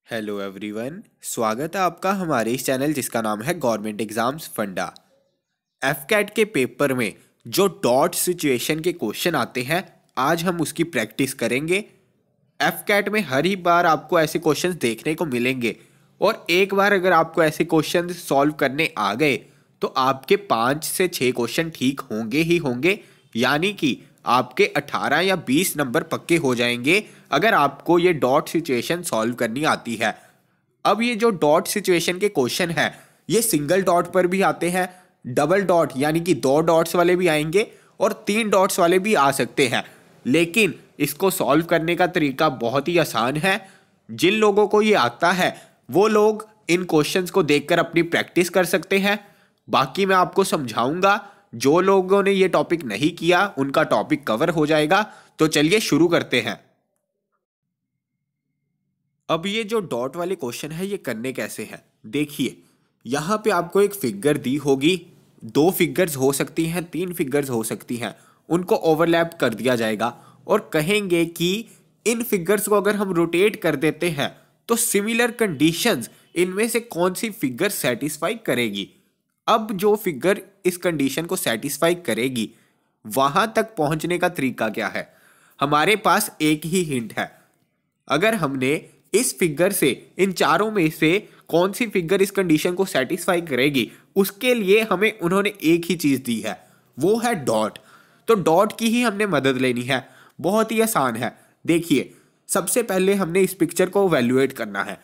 Hello everyone, स्वागत है आपका हमारे इस चैनल जिसका नाम है गवर्नमेंट एग्जाम्स फंडा। एफकैट के पेपर में जो डॉट सिचुएशन के क्वेश्चन आते हैं, आज हम उसकी प्रैक्टिस करेंगे। एफकैट में हर ही बार आपको ऐसे क्वेश्चंस देखने को मिलेंगे और एक बार अगर आपको ऐसे क्वेश्चन सॉल्व करने आ गए तो आपके 5 से 6 क्वेश्चन ठीक होंगे ही होंगे, यानी कि आपके 18 या 20 नंबर पक्के हो जाएंगे अगर आपको ये डॉट सिचुएशन सॉल्व करनी आती है। अब ये जो डॉट सिचुएशन के क्वेश्चन है ये सिंगल डॉट पर भी आते हैं, डबल डॉट यानी कि 2 डॉट्स वाले भी आएंगे और 3 डॉट्स वाले भी आ सकते हैं। लेकिन इसको सॉल्व करने का तरीका बहुत ही आसान है। जिन लोगों को ये आता है वो लोग इन क्वेश्चंस को देखकर अपनी प्रैक्टिस कर सकते हैं। बाकी मैं आपको समझाऊंगा, जो लोगों ने ये टॉपिक नहीं किया उनका टॉपिक कवर हो जाएगा। तो चलिए शुरू करते हैं। अब ये जो डॉट वाले क्वेश्चन है ये करने कैसे हैं, देखिए यहाँ पे आपको एक फिगर दी होगी, 2 फिगर्स हो सकती हैं, 3 फिगर्स हो सकती हैं, उनको ओवरलैप कर दिया जाएगा और कहेंगे कि इन फिगर्स को अगर हम रोटेट कर देते हैं तो सिमिलर कंडीशंस इनमें से कौन सी फिगर सेटिस्फाई करेगी। अब जो फिगर इस कंडीशन को सेटिस्फाई करेगी वहां तक पहुंचने का तरीका क्या है। हमारे पास एक ही हिंट है, अगर हमने इस फिगर से इन चारों में से कौन सी फिगर इस कंडीशन को सेटिस्फाई करेगी उसके लिए हमें उन्होंने एक ही चीज दी है, वो है डॉट। तो डॉट की ही हमने मदद लेनी है। बहुत ही आसान है। देखिए सबसे पहले हमने इस पिक्चर को वैल्यूएट करना है,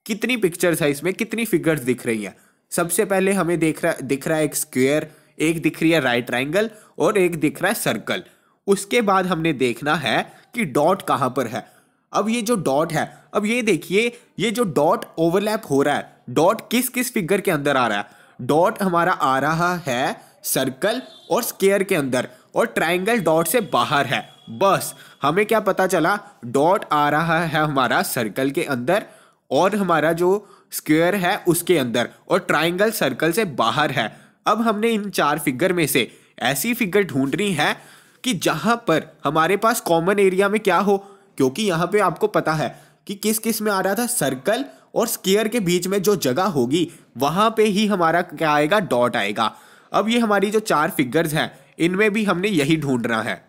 कितनी पिक्चर्स है इसमें, कितनी फिगर्स दिख रही हैं। सबसे पहले हमें दिख रहा है एक स्क्वायर, एक दिख रही है राइट ट्रायंगल और एक दिख रहा है सर्कल। उसके बाद हमने देखना है कि डॉट कहां पर है। अब ये जो डॉट है, अब ये देखिए ये जो डॉट ओवरलैप हो रहा है, डॉट किस किस फिगर के अंदर आ रहा है। डॉट हमारा आ रहा है सर्कल और स्क्वायर के अंदर और ट्रायंगल डॉट से बाहर है। बस हमें क्या पता चला, डॉट आ रहा है हमारा सर्कल के अंदर और हमारा जो स्क्वायर है उसके अंदर और ट्रायंगल सर्कल से बाहर है। अब हमने इन 4 फिगर में से ऐसी फिगर ढूंढनी है कि जहां पर हमारे पास कॉमन एरिया में क्या हो, क्योंकि यहां पे आपको पता है कि किस किस में आ रहा था, सर्कल और स्क्वायर के बीच में जो जगह होगी वहां पे ही हमारा क्या आएगा, डॉट आएगा। अब ये हमारी जो 4 फिगर्स हैं इनमें भी हमने यही ढूंढना है।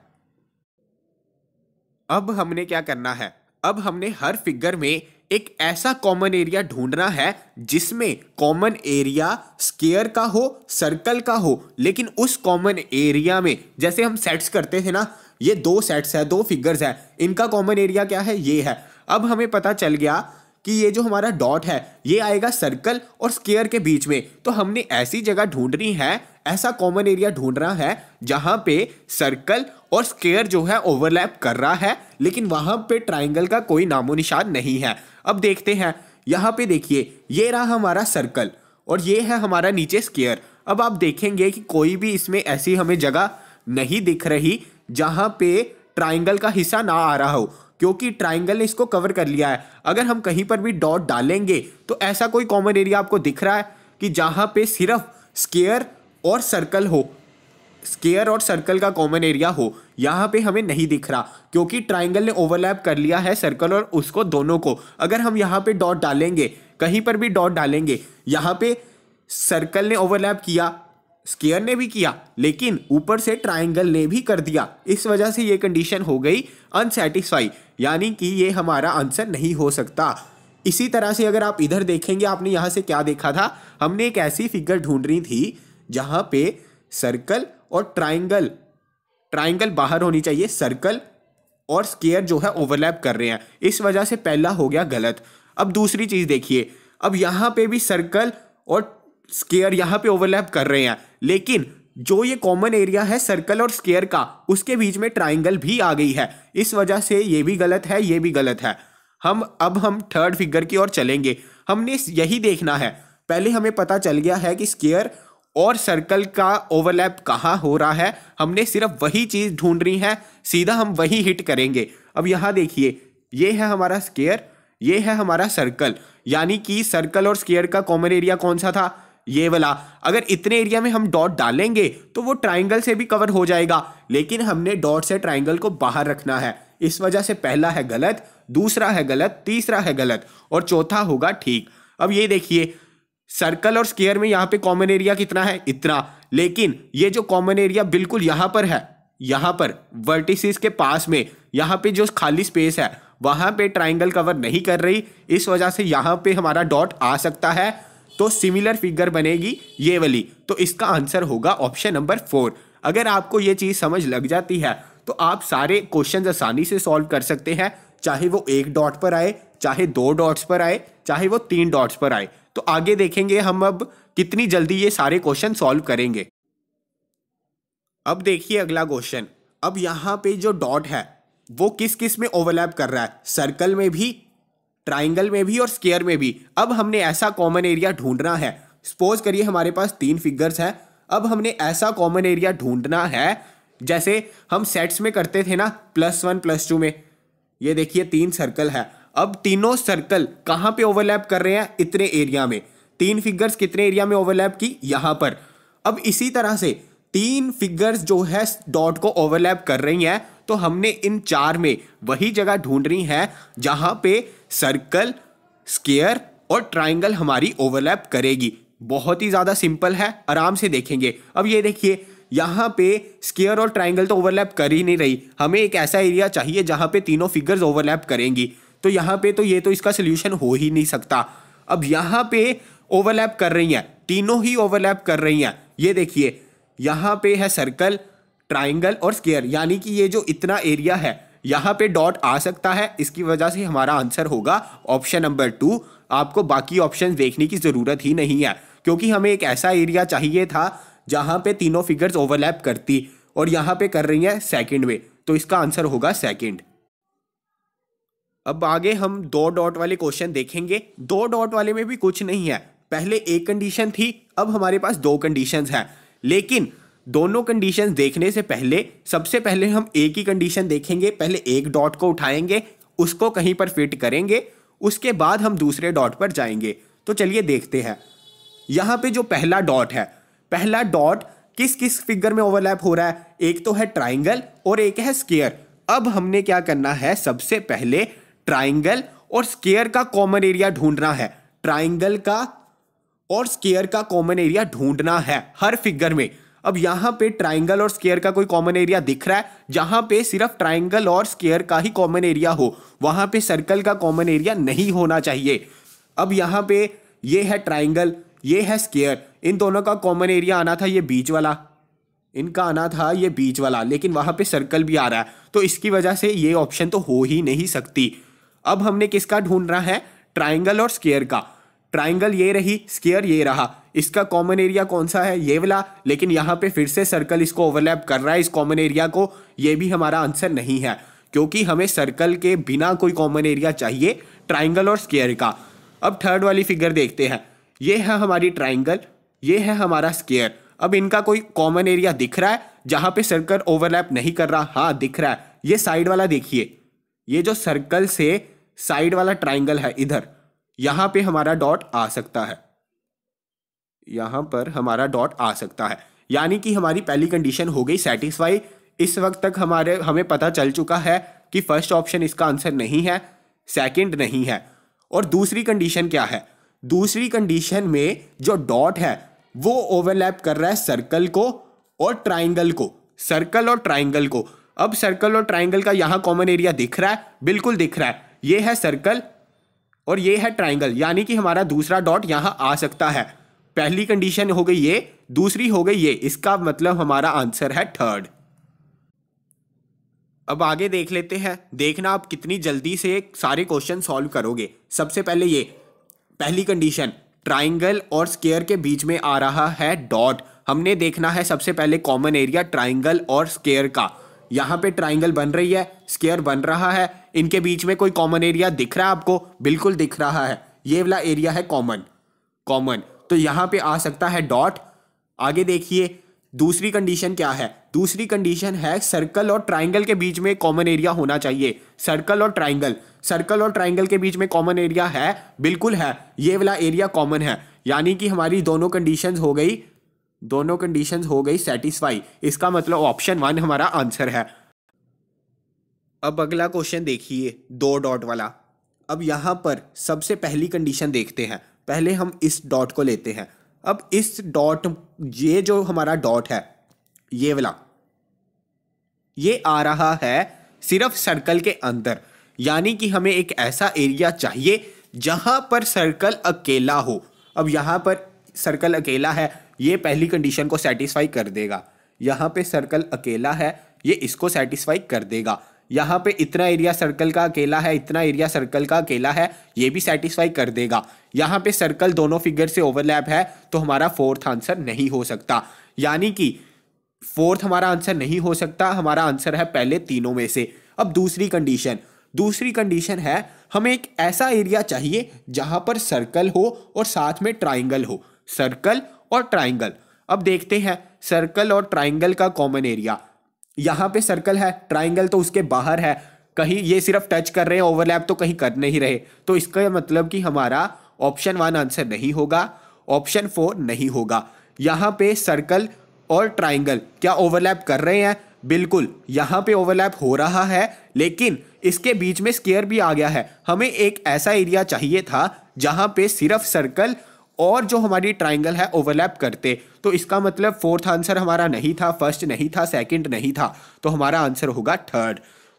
अब हमने क्या करना है, अब हमने हर फिगर में एक ऐसा कॉमन एरिया ढूंढना है जिसमें कॉमन एरिया स्क्वायर का हो, सर्कल का हो, लेकिन उस कॉमन एरिया में जैसे हम सेट्स करते थे ना, ये 2 सेट्स है, 2 फिगर्स है, इनका कॉमन एरिया क्या है, ये है। अब हमें पता चल गया कि ये जो हमारा डॉट है ये आएगा सर्कल और स्क्वायर के बीच में। तो हमने ऐसी जगह ढूंढनी है, ऐसा कॉमन एरिया ढूंढना है जहां पे सर्कल और स्क्वायर जो है ओवरलैप कर रहा है, लेकिन वहां पे ट्रायंगल का कोई नामो निशान नहीं है। अब देखते हैं, यहां पे देखिए ये रहा हमारा सर्कल और ये है हमारा नीचे स्क्वायर। अब आप देखेंगे कि कोई भी इसमें ऐसी हमें जगह नहीं दिख रही जहां पे ट्रायंगल का हिस्सा ना आ रहा हो, क्योंकि ट्रायंगल ने इसको कवर कर लिया है। अगर हम कहीं पर भी डॉट डालेंगे तो ऐसा कोई कॉमन एरिया आपको दिख रहा है कि जहां पे सिर्फ स्क्वायर और सर्कल हो, स्क्वायर और सर्कल का कॉमन एरिया हो, यहां पे हमें नहीं दिख रहा क्योंकि ट्रायंगल ने ओवरलैप कर लिया है सर्कल और उसको दोनों को। अगर हम यहां पे डॉट डालेंगे, कहीं पर भी डॉट डालेंगे, यहां पे सर्कल ने ओवरलैप किया, स्क्वायर ने भी किया, लेकिन ऊपर से ट्रायंगल ने भी कर दिया। इस वजह से ये कंडीशन हो गई अनसेटिस्फाई, यानी कि ये हमारा आंसर नहीं हो सकता। इसी तरह से अगर आप इधर देखेंगे, आपने यहां से क्या देखा था, हमने एक ऐसी फिगर ढूंढनी थी जहां पे सर्कल और ट्रायंगल, ट्रायंगल बाहर होनी चाहिए, सर्कल और स्क्वायर जो है ओवरलैप कर रहे हैं, इस वजह से पहला हो गया गलत। अब दूसरी चीज देखिए, अब यहां पे भी सर्कल और स्क्वायर यहां पे ओवरलैप कर रहे हैं, लेकिन जो ये कॉमन एरिया है सर्कल और स्क्वायर का, उसके बीच में ट्रायंगल भी आ गई है, इस वजह से ये भी गलत है, ये भी गलत है। हम थर्ड फिगर की ओर चलेंगे। हमने यही देखना है, पहले हमें पता चल गया है कि स्क्वायर और सर्कल का ओवरलैप कहाँ हो रहा है, हमने सिर्फ वही चीज ढूंढनी है, सीधा हम वही हिट करेंगे। अब यहां देखिए ये है हमारा स्क्वायर, ये है हमारा सर्कल, यानी कि सर्कल और स्क्वायर का कॉमन एरिया कौन सा था, ये वाला। अगर इतने एरिया में हम डॉट डालेंगे तो वो ट्रायंगल से भी कवर हो जाएगा, लेकिन हमने डॉट से ट्रायंगल को बाहर रखना है, इस वजह से पहला है गलत, दूसरा है गलत, तीसरा है गलत और चौथा होगा ठीक। अब ये देखिए, सर्कल और स्क्वायर में यहाँ पे कॉमन एरिया कितना है? इतना। लेकिन ये जो कॉमन एरिया बिल्कुल यहाँ पर है, यहाँ पर वर्टिसेस के पास में, यहाँ पे जो खाली स्पेस है वहाँ पे ट्राइंगल कवर नहीं कर रही, इस वजह से यहाँ पे हमारा डॉट आ सकता है। तो सिमिलर फिगर बनेगी ये वाली। तो इसका आंसर होगा ऑप्शन नंबर 4। अगर आपको ये चीज़ समझ लग जाती है तो आप सारे क्वेश्चन आसानी से सॉल्व कर सकते हैं, चाहे वो 1 डॉट पर आए, चाहे 2 डॉट्स पर आए, चाहे वो 3 डॉट्स पर आए। तो आगे देखेंगे हम अब कितनी जल्दी ये सारे क्वेश्चन सॉल्व करेंगे। अब देखिए अगला क्वेश्चन। अब यहाँ पे जो डॉट है वो किस किस में ओवरलैप कर रहा है? सर्कल में भी, ट्राइंगल में भी और स्क्वायर में भी। अब हमने ऐसा कॉमन एरिया ढूंढना है। सपोज करिए हमारे पास 3 फिगर्स हैं। अब हमने ऐसा कॉमन एरिया ढूंढना है जैसे हम सेट्स में करते थे ना, +1 +2 में। ये देखिए 3 सर्कल है। अब तीनों सर्कल कहाँ पे ओवरलैप कर रहे हैं? इतने एरिया में। 3 फिगर्स कितने एरिया में ओवरलैप की? यहाँ पर। अब इसी तरह से 3 फिगर्स जो है डॉट को ओवरलैप कर रही हैं, तो हमने इन 4 में वही जगह ढूंढनी है जहां पे सर्कल, स्क्वायर और ट्राइंगल हमारी ओवरलैप करेगी। बहुत ही ज़्यादा सिंपल है, आराम से देखेंगे। अब ये देखिए, यहाँ पे स्क्वायर और ट्राइंगल तो ओवरलैप कर ही नहीं रही, हमें एक ऐसा एरिया चाहिए जहाँ पे तीनों फिगर्स ओवरलैप करेंगी। तो यहाँ पे तो ये तो इसका सोल्यूशन हो ही नहीं सकता। अब यहाँ पे ओवरलैप कर रही हैं, तीनों ही ओवरलैप कर रही हैं। ये देखिए, यहाँ पे है सर्कल, ट्राइंगल और स्क्वायर, यानी कि ये जो इतना एरिया है यहाँ पे डॉट आ सकता है। इसकी वजह से हमारा आंसर होगा ऑप्शन नंबर 2। आपको बाकी ऑप्शन देखने की ज़रूरत ही नहीं है, क्योंकि हमें एक ऐसा एरिया चाहिए था जहाँ पे तीनों फिगर्स ओवरलैप करती, और यहाँ पे कर रही हैं सेकंड में। तो इसका आंसर होगा सेकंड। अब आगे हम 2 डॉट वाले क्वेश्चन देखेंगे। 2 डॉट वाले में भी कुछ नहीं है। पहले एक कंडीशन थी, अब हमारे पास 2 कंडीशंस हैं। लेकिन दोनों कंडीशंस देखने से पहले सबसे पहले हम एक ही कंडीशन देखेंगे। पहले एक डॉट को उठाएंगे, उसको कहीं पर फिट करेंगे, उसके बाद हम दूसरे डॉट पर जाएंगे। तो चलिए देखते हैं। यहाँ पे जो पहला डॉट है, पहला डॉट किस किस फिगर में ओवरलैप हो रहा है? एक तो है ट्राइंगल और एक है स्क्वायर। अब हमने क्या करना है? सबसे पहले ट्राइंगल और स्क्वायर का कॉमन एरिया ढूंढना है। ट्राइंगल का और स्क्वायर का कॉमन एरिया ढूंढना है हर फिगर में। अब यहां पे ट्राइंगल और स्क्वायर का कोई कॉमन एरिया दिख रहा है? जहां पे सिर्फ ट्राइंगल और स्क्वायर का ही कॉमन एरिया हो, वहां पे सर्कल का कॉमन एरिया नहीं होना चाहिए। अब यहां पे ये है ट्राइंगल, ये है स्क्वायर, इन दोनों का कॉमन एरिया आना था ये बीच वाला, इनका आना था ये बीच वाला, लेकिन वहां पे सर्कल भी आ रहा है। तो इसकी वजह से ये ऑप्शन तो हो ही नहीं सकती। अब हमने किसका ढूंढना है? ट्राइंगल और स्क्वायर का। ट्राइंगल ये रही, स्क्वायर ये रहा। इसका कॉमन एरिया कौन सा है? ये वाला। लेकिन यहाँ पे फिर से सर्कल इसको ओवरलैप कर रहा है, इस कॉमन एरिया को। ये भी हमारा आंसर नहीं है, क्योंकि हमें सर्कल के बिना कोई कॉमन एरिया चाहिए ट्राइंगल और स्क्वायर का। अब थर्ड वाली फिगर देखते हैं। ये है हमारी ट्राइंगल, ये है हमारा स्क्वायर। अब इनका कोई कॉमन एरिया दिख रहा है जहाँ पे सर्कल ओवरलैप नहीं कर रहा? हाँ दिख रहा है। ये साइड वाला देखिए, ये जो सर्कल से साइड वाला ट्राइंगल है, इधर यहां पे हमारा डॉट आ सकता है, यहां पर हमारा डॉट आ सकता है। यानी कि हमारी पहली कंडीशन हो गई सेटिस्फाई। इस वक्त तक हमें पता चल चुका है कि फर्स्ट ऑप्शन इसका आंसर नहीं है, सेकंड नहीं है। और दूसरी कंडीशन क्या है? दूसरी कंडीशन में जो डॉट है वो ओवरलैप कर रहा है सर्कल को और ट्राइंगल को, सर्कल और ट्राइंगल को। अब सर्कल और ट्राइंगल का यहां कॉमन एरिया दिख रहा है? बिल्कुल दिख रहा है। ये है सर्कल और ये है ट्राइंगल, यानी कि हमारा दूसरा डॉट यहां आ सकता है। पहली कंडीशन हो गई ये, दूसरी हो गई ये। इसका मतलब हमारा आंसर है थर्ड। अब आगे देख लेते हैं। देखना आप कितनी जल्दी से सारे क्वेश्चन सॉल्व करोगे। सबसे पहले ये पहली कंडीशन, ट्राइंगल और स्क्वायर के बीच में आ रहा है डॉट। हमने देखना है सबसे पहले कॉमन एरिया ट्राइंगल और स्क्वायर का। यहाँ पे ट्राइंगल बन रही है, स्क्वायर बन रहा है, इनके बीच में कोई कॉमन एरिया दिख रहा है आपको? बिल्कुल दिख रहा है। ये वाला एरिया है कॉमन, तो यहाँ पे आ सकता है डॉट। आगे देखिए दूसरी कंडीशन क्या है? दूसरी कंडीशन है सर्कल और ट्राइंगल के बीच में कॉमन एरिया होना चाहिए। सर्कल और ट्राइंगल के बीच में कॉमन एरिया है? बिल्कुल है, ये वाला एरिया कॉमन है। यानी कि हमारी दोनों कंडीशंस हो गई सेटिस्फाई। इसका मतलब ऑप्शन 1 हमारा आंसर है। अब अगला क्वेश्चन देखिए, दो डॉट वाला। अब यहाँ पर सबसे पहली कंडीशन देखते हैं। पहले हम इस डॉट को लेते हैं। अब इस डॉट, ये जो हमारा डॉट है, ये वाला, ये आ रहा है सिर्फ सर्कल के अंदर, यानी कि हमें एक ऐसा एरिया चाहिए जहां पर सर्कल अकेला हो। अब यहां पर सर्कल अकेला है, ये पहली कंडीशन को सेटिस्फाई कर देगा। यहां पे सर्कल अकेला है, ये इसको सेटिस्फाई कर देगा। यहां पे इतना एरिया सर्कल का अकेला है, इतना एरिया सर्कल का अकेला है, ये भी सेटिस्फाई कर देगा। यहां पे सर्कल दोनों फिगर से ओवरलैप है, तो हमारा फोर्थ आंसर नहीं हो सकता। यानी कि फोर्थ हमारा आंसर नहीं हो सकता, हमारा आंसर है पहले तीनों में से। अब दूसरी कंडीशन है, हमें एक ऐसा एरिया चाहिए जहां पर सर्कल हो और साथ में ट्राइंगल हो। सर्कल और ट्राइंगल, अब देखते हैं सर्कल और ट्राइंगल का कॉमन एरिया। यहां पे सर्कल है, ट्राइंगल तो उसके बाहर है, कहीं ये सिर्फ टच कर रहे हैं, ओवरलैप तो कहीं कर नहीं रहे, तो इसका मतलब कि हमारा ऑप्शन 1 आंसर नहीं होगा, ऑप्शन 4 नहीं होगा। यहां पे सर्कल और ट्राइंगल क्या ओवरलैप कर रहे हैं? बिल्कुल, यहां पे ओवरलैप हो रहा है, लेकिन इसके बीच में स्क्वायर भी आ गया है। हमें एक ऐसा एरिया चाहिए था जहां पे सिर्फ सर्कल और जो हमारी ट्राइंगल है ओवरलैप करते। तो इसका मतलब फोर्थ आंसर हमारा नहीं था, फर्स्ट नहीं था, सेकंड नहीं था, तो हमारा आंसर होगा थर्ड।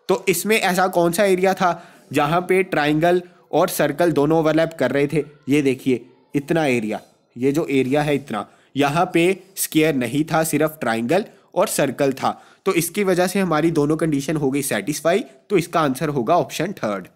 तो इसमें ऐसा कौन सा एरिया था जहां पे ट्राइंगल और सर्कल दोनों ओवरलैप कर रहे थे? ये देखिए, इतना एरिया, ये जो एरिया है इतना, यहाँ पे स्क्वायर नहीं था, सिर्फ ट्राइंगल और सर्कल था। तो इसकी वजह से हमारी दोनों कंडीशन हो गई सेटिस्फाई, तो इसका आंसर होगा ऑप्शन थर्ड।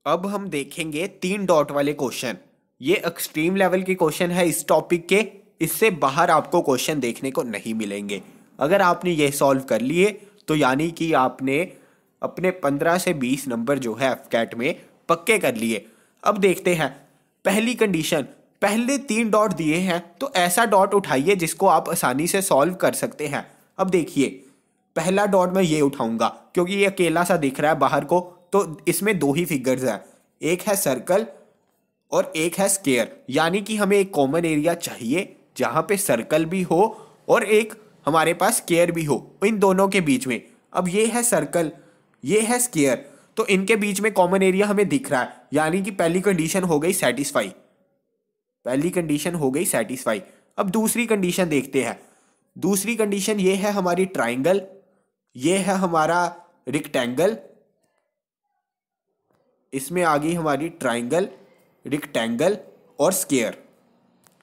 अब हम देखेंगे 3 डॉट वाले क्वेश्चन। ये एक्सट्रीम लेवल के क्वेश्चन है इस टॉपिक के, इससे बाहर आपको क्वेश्चन देखने को नहीं मिलेंगे। अगर आपने ये सॉल्व कर लिए तो यानी कि आपने अपने 15 से 20 नंबर जो है एफकेट में पक्के कर लिए। अब देखते हैं पहली कंडीशन। पहले 3 डॉट दिए हैं, तो ऐसा डॉट उठाइए जिसको आप आसानी से सॉल्व कर सकते हैं। अब देखिए, पहला डॉट मैं ये उठाऊंगा क्योंकि ये अकेला सा दिख रहा है बाहर को, तो इसमें 2 ही फिगर्स हैं, एक है सर्कल और एक है स्क्वायर। यानी कि हमें एक कॉमन एरिया चाहिए जहां पे सर्कल भी हो और एक हमारे पास स्क्वायर भी हो, इन दोनों के बीच में। अब ये है सर्कल, ये है स्क्वायर, तो इनके बीच में कॉमन एरिया हमें दिख रहा है, यानी कि पहली कंडीशन हो गई सेटिस्फाई। पहली कंडीशन हो गई सेटिस्फाई। अब दूसरी कंडीशन देखते हैं। दूसरी कंडीशन ये है हमारी ट्राइंगल, ये है हमारा रेक्टेंगल, इसमें आ गई हमारी ट्राइंगल, रेक्टेंगल और स्क्वायर।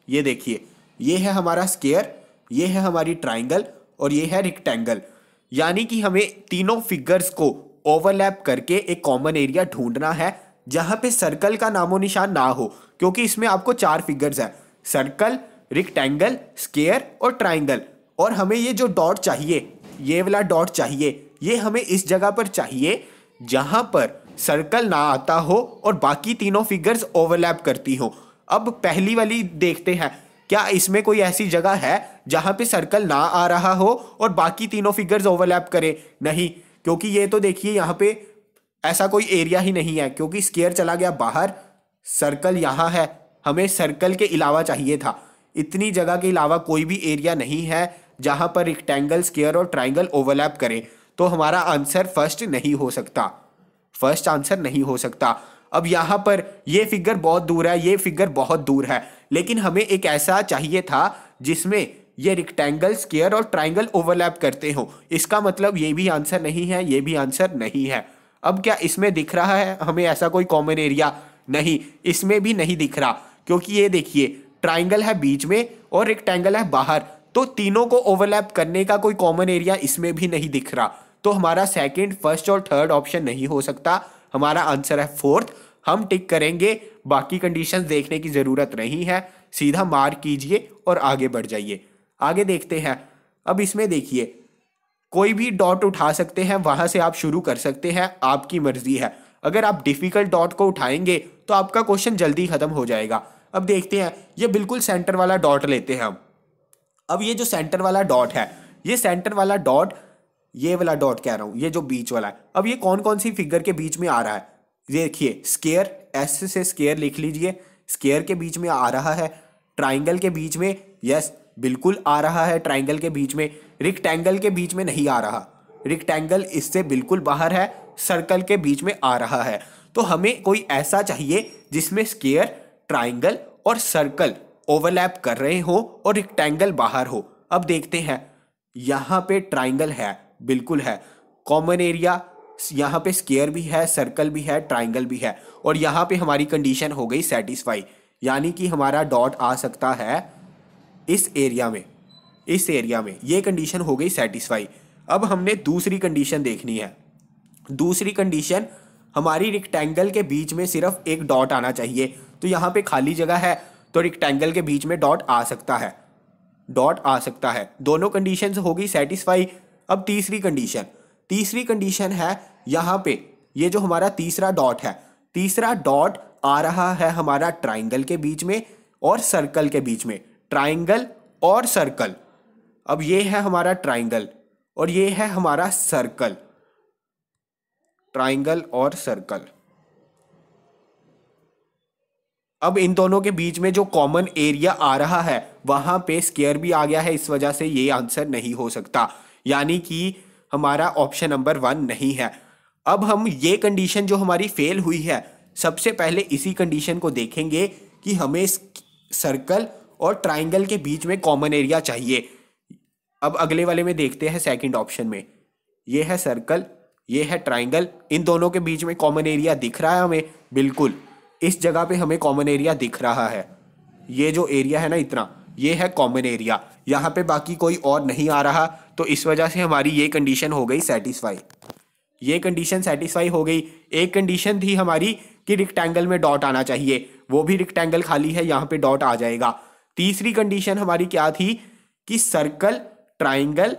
ये देखिए, ये है हमारा स्क्वायर, ये है हमारी ट्राइंगल और ये है रेक्टेंगल। यानी कि हमें तीनों फिगर्स को ओवरलैप करके एक कॉमन एरिया ढूंढना है जहां पे सर्कल का नामो निशान ना हो, क्योंकि इसमें आपको 4 फिगर्स हैं, सर्कल, रेक्टेंगल, स्क्वायर और ट्राइंगल। और हमें ये जो डॉट चाहिए, ये वाला डॉट चाहिए, ये हमें इस जगह पर चाहिए जहां पर सर्कल ना आता हो और बाकी तीनों फिगर्स ओवरलैप करती हो। अब पहली वाली देखते हैं, क्या इसमें कोई ऐसी जगह है जहां पे सर्कल ना आ रहा हो और बाकी तीनों फिगर्स ओवरलैप करें? नहीं, क्योंकि ये तो देखिए यहाँ पे ऐसा कोई एरिया ही नहीं है, क्योंकि स्क्वायर चला गया बाहर, सर्कल यहाँ है, हमें सर्कल के अलावा चाहिए था। इतनी जगह के अलावा कोई भी एरिया नहीं है जहां पर रेक्टेंगल, स्क्वायर और ट्राइंगल ओवरलैप करें, तो हमारा आंसर फर्स्ट नहीं हो सकता, फर्स्ट आंसर नहीं हो सकता। अब यहां पर ये फिगर बहुत दूर है, ये फिगर बहुत दूर है, लेकिन हमें एक ऐसा चाहिए था जिसमें ये रेक्टेंगल, स्क्वायर और ट्राइंगल ओवरलैप करते हो। इसका मतलब ये भी आंसर नहीं है, ये भी आंसर नहीं है। अब क्या इसमें दिख रहा है हमें ऐसा कोई कॉमन एरिया? नहीं, इसमें भी नहीं दिख रहा, क्योंकि ये देखिए ट्राइंगल है बीच में और रेक्टेंगल है बाहर, तो तीनों को ओवरलैप करने का कोई कॉमन एरिया इसमें भी नहीं दिख रहा। तो हमारा सेकंड, फर्स्ट और थर्ड ऑप्शन नहीं हो सकता, हमारा आंसर है फोर्थ। हम टिक करेंगे, बाकी कंडीशंस देखने की जरूरत नहीं है, सीधा मार्क कीजिए और आगे बढ़ जाइए। आगे देखते हैं। अब इसमें देखिए, कोई भी डॉट उठा सकते हैं, वहां से आप शुरू कर सकते हैं, आपकी मर्जी है। अगर आप डिफिकल्ट डॉट को उठाएंगे तो आपका क्वेश्चन जल्दी खत्म हो जाएगा। अब देखते हैं, ये बिल्कुल सेंटर वाला डॉट लेते हैं हम। अब ये जो सेंटर वाला डॉट है, ये सेंटर वाला डॉट, ये वाला डॉट कह रहा हूं, ये जो बीच वाला है, अब ये कौन कौन सी फिगर के बीच में आ रहा है? देखिए, स्क्वायर, एस से स्क्वायर लिख लीजिए, स्क्वायर के बीच में आ रहा है, ट्राइंगल के बीच में, यस बिल्कुल आ रहा है ट्राइंगल के बीच में, रेक्टेंगल के बीच में नहीं आ रहा। रेक्टेंगल इससे बिल्कुल बाहर है, सर्कल के बीच में आ रहा है। तो हमें कोई ऐसा चाहिए जिसमें स्क्वायर, ट्राइंगल और सर्कल ओवरलैप कर रहे हो और रेक्टेंगल बाहर हो। अब देखते हैं, यहाँ पे ट्राइंगल है, बिल्कुल है। कॉमन एरिया यहाँ पे स्क्वायर भी है, सर्कल भी है, ट्राइंगल भी है, और यहाँ पे हमारी कंडीशन हो गई सेटिस्फाई, यानी कि हमारा डॉट आ सकता है इस एरिया में, इस एरिया में। ये कंडीशन हो गई सेटिस्फाई। अब हमने दूसरी कंडीशन देखनी है। दूसरी कंडीशन, हमारी रेक्टेंगल के बीच में सिर्फ एक डॉट आना चाहिए। तो यहाँ पे खाली जगह है, तो रेक्टेंगल के बीच में डॉट आ सकता है, डॉट आ सकता है। दोनों कंडीशंस हो गई सेटिस्फाई। अब तीसरी कंडीशन, तीसरी कंडीशन है यहाँ पे ये जो हमारा तीसरा डॉट है, तीसरा डॉट आ रहा है हमारा ट्राइंगल के बीच में और सर्कल के बीच में, ट्राइंगल और सर्कल। अब ये है हमारा ट्राइंगल और ये है हमारा सर्कल, ट्राइंगल और सर्कल। अब इन दोनों के बीच में जो कॉमन एरिया आ रहा है वहां पे स्क्वायर भी आ गया है, इस वजह से ये आंसर नहीं हो सकता, यानी कि हमारा ऑप्शन नंबर 1 नहीं है। अब हम ये कंडीशन जो हमारी फेल हुई है, सबसे पहले इसी कंडीशन को देखेंगे कि हमें सर्कल और ट्राइंगल के बीच में कॉमन एरिया चाहिए। अब अगले वाले में देखते हैं, सेकंड ऑप्शन में ये है सर्कल, ये है ट्राइंगल, इन दोनों के बीच में कॉमन एरिया दिख रहा है हमें, बिल्कुल इस जगह पे हमें कॉमन एरिया दिख रहा है। ये जो एरिया है ना इतना, ये है कॉमन एरिया, यहाँ पे बाकी कोई और नहीं आ रहा, तो इस वजह से हमारी ये कंडीशन हो गई सेटिस्फाई। ये कंडीशन सेटिस्फाई हो गई। एक कंडीशन थी हमारी कि रेक्टेंगल में डॉट आना चाहिए, वो भी रेक्टेंगल खाली है, यहाँ पे डॉट आ जाएगा। तीसरी कंडीशन हमारी क्या थी कि सर्कल, ट्राइंगल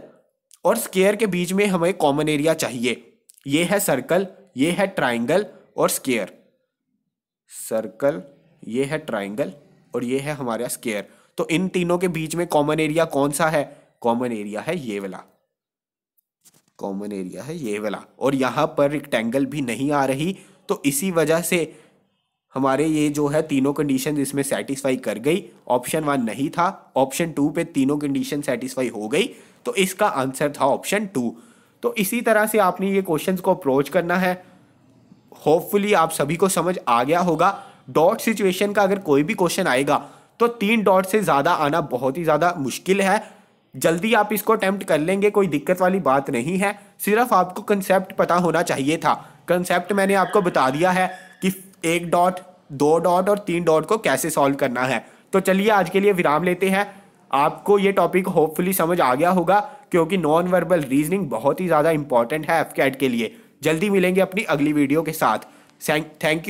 और स्क्वायर के बीच में हमें कॉमन एरिया चाहिए। ये है सर्कल, ये है ट्राइंगल और स्क्वायर, सर्कल, ये है ट्राइंगल और ये है हमारा स्क्वायर। तो इन तीनों के बीच में कॉमन एरिया कौन सा है? कॉमन एरिया है ये वाला, कॉमन एरिया है ये वाला, और यहाँ पर रेक्टेंगल भी नहीं आ रही, तो इसी वजह से हमारे ये जो है तीनों कंडीशन इसमें सेटिस्फाई कर गई। ऑप्शन 1 नहीं था, ऑप्शन 2 पे तीनों कंडीशन सेटिस्फाई हो गई, तो इसका आंसर था ऑप्शन 2। तो इसी तरह से आपने ये क्वेश्चंस को अप्रोच करना है। होपफुली आप सभी को समझ आ गया होगा। डॉट सिचुएशन का अगर कोई भी क्वेश्चन आएगा तो 3 डॉट से ज़्यादा आना बहुत ही ज़्यादा मुश्किल है। जल्दी आप इसको अटेम्प्ट कर लेंगे, कोई दिक्कत वाली बात नहीं है, सिर्फ आपको कंसेप्ट पता होना चाहिए था। कंसेप्ट मैंने आपको बता दिया है कि 1 डॉट, 2 डॉट और 3 डॉट को कैसे सॉल्व करना है। तो चलिए आज के लिए विराम लेते हैं। आपको ये टॉपिक होपफुली समझ आ गया होगा, क्योंकि नॉन वर्बल रीजनिंग बहुत ही ज़्यादा इंपॉर्टेंट है एफकेट के लिए। जल्दी मिलेंगे अपनी अगली वीडियो के साथ। Thank you.